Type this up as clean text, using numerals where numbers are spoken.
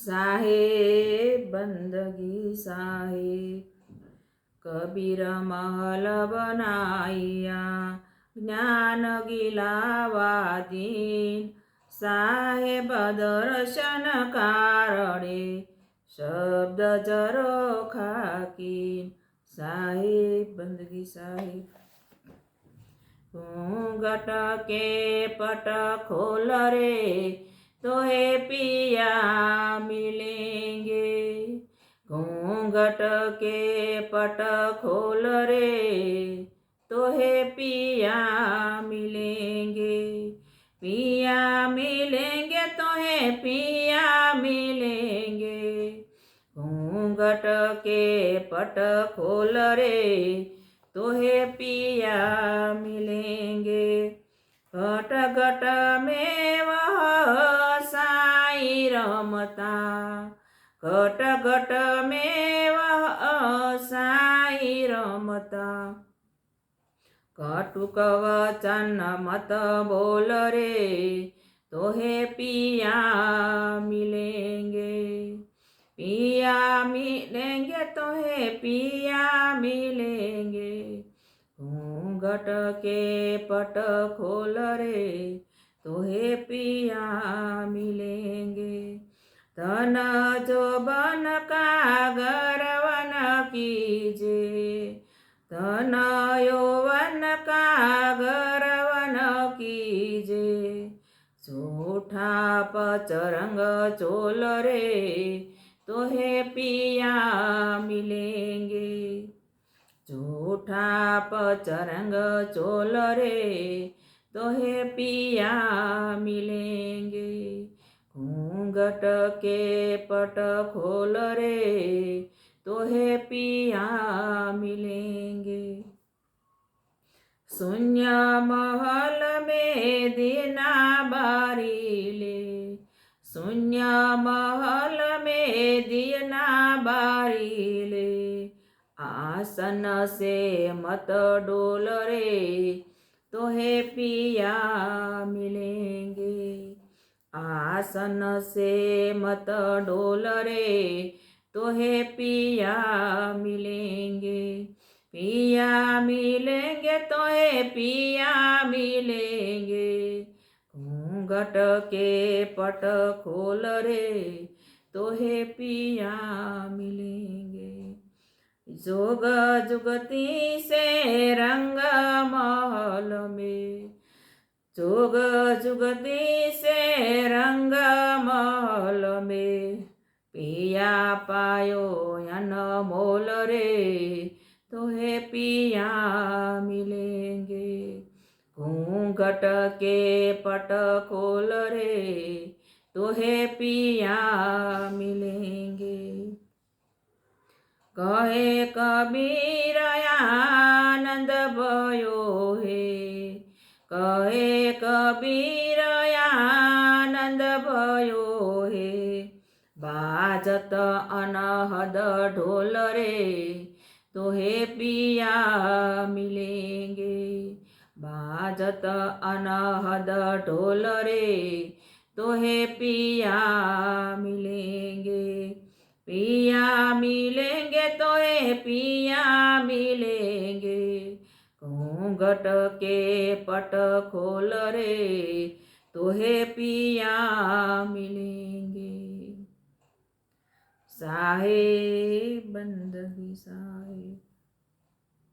साहेब बंदगी साहेब, कबीर महल बनाइया, ज्ञान गिलावा दीन, साहेब दर्शन कारणे, शब्द जरो खाकीन, साहेब बंदगी साहेब। घूंघट के पट खोल रे, तो हे पिया मिलेंगे, घूंघट के पट खोल रे, तो हे पिया मिलेंगे, पिया मिलेंगे तो हे पिया मिलेंगे, घूंघट के पट खोल रे, तो हे पिया मिलेंगे, घट घट में वह साई रमता, घट घट में वह साई रमता, कटुक वचन मत बोल रे, तो हे पिया मिलेंगे, पिया मिलेंगे तो हे पिया मिलेंगे, घूंघट के पट खोल रे, तो हे पिया मिलेंगे, धन जो बन का गर्वन कीजे, धन यौवन का गर्वन कीजे, झूठा पचरंग चोल रे, तो हे पिया मिलेंगे, झूठा पचरंग चोल रे, तो हे पिया मिलेंगे, घूंघट के पट खोल रे, तो हे पिया मिलेंगे, शून्य महल में दीना बारीले, शून्य महल में दीना बारीले, आसन से मत डोल रे, तो हे पिया मिलेंगे, आसन से मत डोल रे, तो हे पिया मिलेंगे, पिया मिलेंगे तो हे पिया मिलेंगे, घूंघट के पट खोल रे, तो हे पिया मिलेंगे, जोग जुगती से रंग महल में, जोग जुगती से रंग महल में, पिया पायो अनमोल रे, तो हे पिया मिलेंगे, घूंघट के पट खोल रे, तो हे पिया मिलेंगे, कहे कबीर आनंद भयो हे, कहे कबीर आनंद भयो हे, बाजत अनहद ढोल रे, तो हे पिया मिलेंगे, बाजत अनहद ढोल रे, तो हे पिया मिलेंगे, पिया मिलेंगे तो हे पिया मिलेंगे, घूंघट के पट खोल रे, तो हे पिया मिलेंगे, साहेब बंदगी साहेब।